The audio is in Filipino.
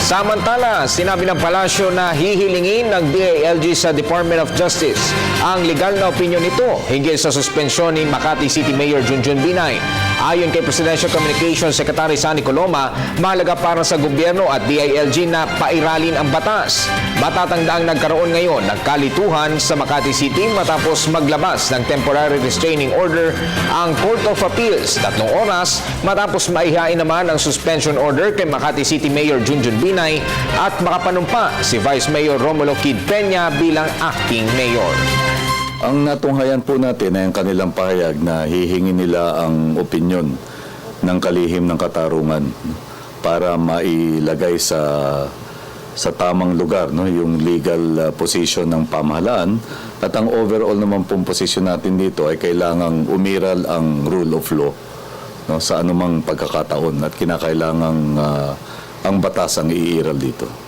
Samantala, sinabi ng palasyo na hihilingin ng DILG sa Department of Justice ang legal na opinyon nito hinggil sa suspensyon ni Makati City Mayor Junjun Binay. Ayon kay Presidential Communications Secretary Sunny Coloma, mahalaga para sa gobyerno at DILG na pairalin ang batas. Matatangdaang nagkaroon ngayon ng kalituhan sa Makati City matapos maglabas ng temporary restraining order ang Court of Appeals 3 oras matapos maihain naman ang suspension order kay Makati City Mayor Junjun Binay at makapanumpa si Vice Mayor Romulo Kid Peña bilang acting mayor. Ang natunghayan po natin ay ang kanilang pahayag na hihingi nila ang opinyon ng kalihim ng katarungan para mailagay sa tamang lugar, no, yung legal position ng pamahalaan. At ang overall naman pong position natin dito ay kailangang umiral ang rule of law, no, sa anumang pagkakataon at kinakailangang ang batas ang iiral dito.